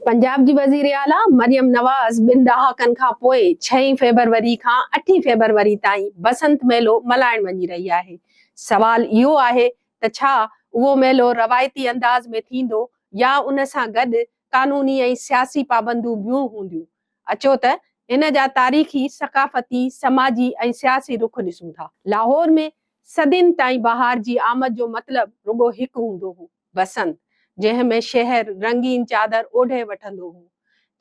पंजाब जी वज़ीर आला मरियम नवाज़ 2 ॾहाकनि खां पोइ 6 फेबरवरी खां 8 फेबरवरी ताईं बसंत मेलो मल्हाइण वञी रही आहे। सवाल इहो आहे त छा उहो मेलो रवायती अंदाज़ में थींदो या उन सां गॾु कानूनी ऐं सियासी पाबंदियूं ॿियूं हूंदियूं। अचो त इन जा तारीख़ी, सक़ाफ़ती, समाजी ऐं सियासी रुख ॾिसूं था। लाहौर में सदियुनि ताईं बहार जी आमद जो मतिलबु रुॻो हिकु हूंदो हो, बसंत, जंहिंमें शहर रंगीन चादर ओढ़े वठंदो हो।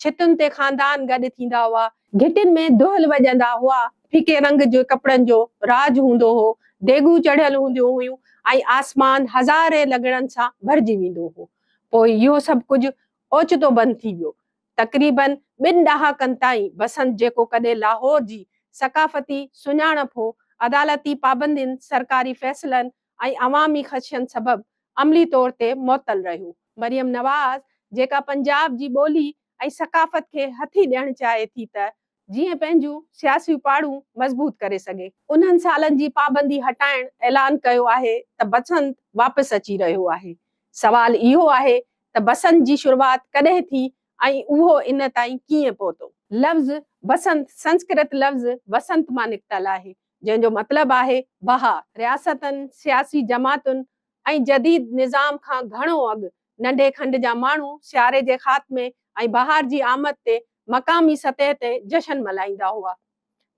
छितुनि ते ख़ानदान गॾु थींदा हुआ, घिटियुनि में दुहल वॼंदा हुआ, फीके रंग जे कपिड़नि जो राज हूंदो हो, देगूं चढ़ियल हूंदियूं हुयूं ऐं आसमान हज़ारे लॻड़नि सां भरिजी वेंदो हो। पोइ इहो सभु कुझु ओचितो बंदि थी वियो। तक़रीबन 2 ॾहाकनि ताईं बसंत, जेको कॾहिं लाहौर जी सक़ाफ़ती सुञाणप हो, अदालती पाबंदियुनि, सरकारी फ़ैसिलनि ऐं अवामी ख़दशनि सबबि अमली तौर ते मुअत्तल रहियो। मरियम नवाज़, जेका पंजाब जी ॿोली ऐं सक़ाफ़त खे हथी ॾियणु चाहे थी त जीअं पंहिंजूं सियासी पाड़ूं मज़बूत करे सघे, उन्हनि सालनि जी पाबंदी हटाइण ऐलान कयो आहे त बसंत वापसि अची रहियो आहे। सवाल इहो आहे त बसंत जी शुरूआत कॾहिं थी ऐं उहो इन ताईं कीअं पहुतो। लफ़्ज़ बसंत संस्कृत लफ़्ज़ वसंत मां निकितल आहे, जंहिंजो मतिलबु आहे बहार। रियासतनि, सियासी जमातुनि ऐं जदीद निज़ाम खां घणो अॻु नंढे खंड जा माण्हू सियारे जे ख़ात्मे ऐं बहार जी आमद ते मक़ामी सतह ते जश्न मल्हाईंदा हुआ।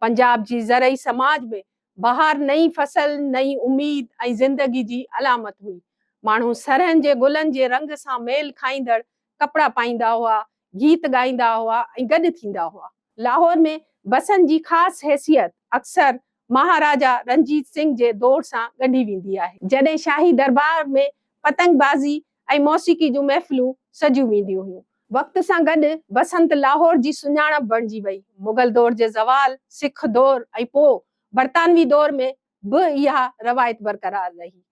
पंजाब जी ज़रई समाज में बहार नई फसल, नई उम्मीद ऐं ज़िंदगी जी अलामत हुई। माण्हू सरहनि जे गुलनि जे रंग सां मेल खाईंदड़ कपिड़ा पाईंदा हुआ, गीत ॻाईंदा हुआ ऐं गॾु थींदा हुआ। लाहौर में बसंत जी ख़ासि हैसियत अक्सर महाराजा रंजीत सिंह जे दौर सां ॻंढी वेंदी आहे, जॾहिं शाही दरबार में पतंगबाज़ी ऐं मौसीक़ी जूं महफ़िलूं सजियूं वेंदियूं हुयूं। वक़्त सां गॾु बसंत लाहौर जी सुञाणप बणिजी वई। मुग़ल दौर जे ज़वाल, सिख दौर ऐं पोइ बरतानवी दौर में बि इहा रवायत बरक़रार रही।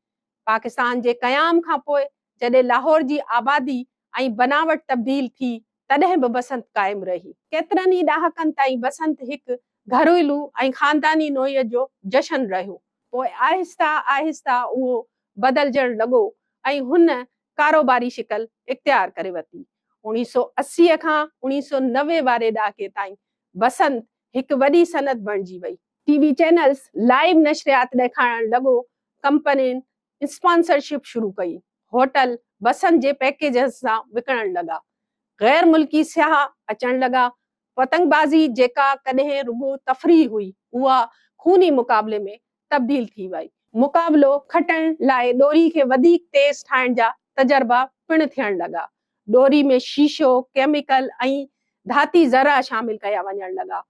पाकिस्तान जे क़याम खां पोइ जॾहिं लाहौर जी आबादी ऐं बनावट तब्दील थी, तॾहिं बि बसंत क़ाइमु रही। केतिरनि ई ॾहाकनि ताईं बसंत हिकु घरेलू ऐं ख़ानदानी नोयत जो जश्न रहियो। पोइ आहिस्ता आहिस्ता उहो बदिलजण लॻो ऐं हुन कारोबारी शिकल इख्तियार करे वरिती। 1980 खां 1990 वारे ॾहाके ताईं बसंत हिकु वॾी सनत बणिजी वई। टीवी चैनल्स लाइव नशरियात ॾेखारणु लॻो, कंपनियुनि स्पॉन्सरशिप शुरू कई, होटल बसंत जे पैकेजनि सां विकिणणु लॻा, गैर मुल्की सियाह अचणु लॻा। पतंगबाज़ी, जेका कॾहिं रुॻो तफ़रीह हुई, उहा खूनी मुक़ाबले में तब्दील थी वई। मुक़ाबलो खटण लाइ ॾोरी खे वधीक तेज़ ठाहिण जा तजर्बा पिणु थियणु लॻा। ॾोरी में शीशो, केमिकल ऐं धाती ज़रा शामिल कया वञण लॻा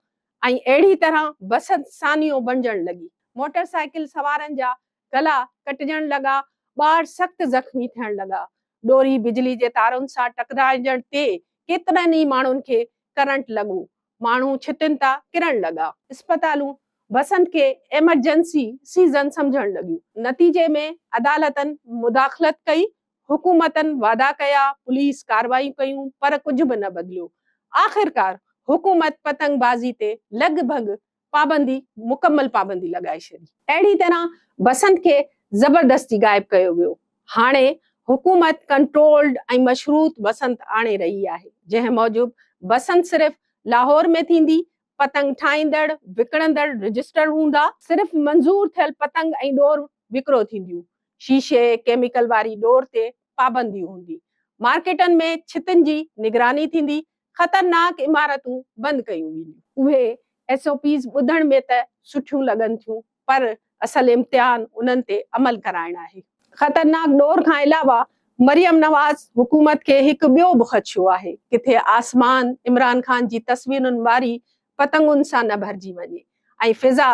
ऐं अहिड़ी तरह बसंत सानियो बणिजण लॻी। मोटरसाइकिल सवारनि जा गला कटिजण लॻा, ॿार सख़्तु ज़ख़्मी थियण लॻा। ॾोरी बिजली जे तारुनि सां टकराइजण ते केतिरनि ई माण्हुनि खे करंट लॻो, माण्हू छितिन था किरण लॻा। अस्पतालूं बसंत खे एमरजेंसी सीज़न सम्झण लॻियूं। नतीजे में अदालतनि मुदाख़लत कई, हुकूमतनि वादा कया, पुलिस कार्रवाई कयूं, पर कुझु बि न बदिलियो। आख़िरकार हुकूमत पतंगबाज़ी ते लॻभॻि मुकमल पाबंदी लॻाए छॾी। अहिड़ी तरह बसंत खे ज़बरदस्ती गाइब कयो वियो। हाणे हुकूमत कंट्रोल्ड ऐं मशरूत बसंत आणे रही आहे, जंहिं मूजिबि बसंत सिर्फ़ लाहौर में थींदी, पतंग ठाहींदड़, विकिणंदड़ रजिस्टर हूंदा, सिर्फ़ मंज़ूर थियल पतंग ऐं ॾोर विकिरो थींदियूं। शीशे, केमिकल वारी ॾोर ते पाबंदी हूंदी। मार्केटनि में छितिन जी निगरानी थींदी, ख़तरनाक इमारतूं बंदि कयूं वेंदियूं। उहे SOPs ॿुधण में त सुठियूं लॻनि थियूं, पर असल इम्तिहान उन्हनि ते अमल कराइण आहे। ख़तरनाक ॾोर खां अलावा मरियम नवाज़ हुकूमत खे हिकु ॿियो बि ख़दशो आहे, किथे आसमान इमरान ख़ान जी तस्वीरुनि वारी पतंगुनि सां न भरिजी वञे ऐं फिज़ा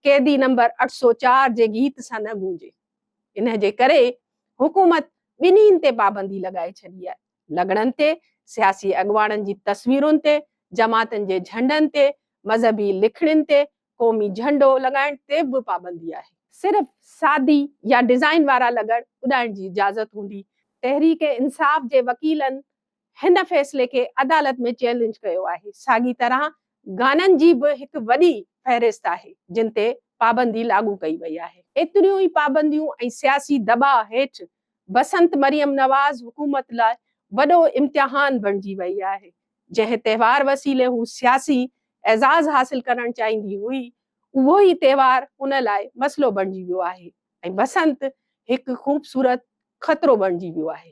कैदी नंबर 804 जे गीत सां न गूंजे। इन जे करे हुकूमत ॿिन्हिनि ते पाबंदी लॻाए छॾी आहे। लॻड़नि ते, सियासी अॻवाननि जी तस्वीरुनि ते, जमातनि जे झंडनि ते, मज़हबी लिखड़ियुनि ते, क़ौमी झंडो लॻाइण ते बि पाबंदी आहे। सिर्फ़ सादी या डिज़ाइन वारा लॻड़ उॾाइण जी इजाज़त हूंदी। तहरीक इंसाफ़ जे वकीलनि हिन फ़ैसिले खे अदालत में चैलेंज कयो आहे। साॻी तरह गाननि जी बि हिकु वॾी फ़हरिस्त आहे, जिन ते पाबंदी लागू कई वई आहे। एतिरियूं ई पाबंदियूं ऐं सियासी दॿाउ हेठि बसंत मरियम नवाज़ हुकूमत लाइ वॾो इम्तिहान बणिजी वई आहे। जंहिं त्योहार वसीले हू सियासी एज़ाज़ हासिल करणु चाहींदी हुई, उहो ई त्योहार उन लाइ मसइलो बणिजी वियो आहे। ऐं बसंत हिकु ख़ूबसूरत ख़तरो बणिजी वियो आहे।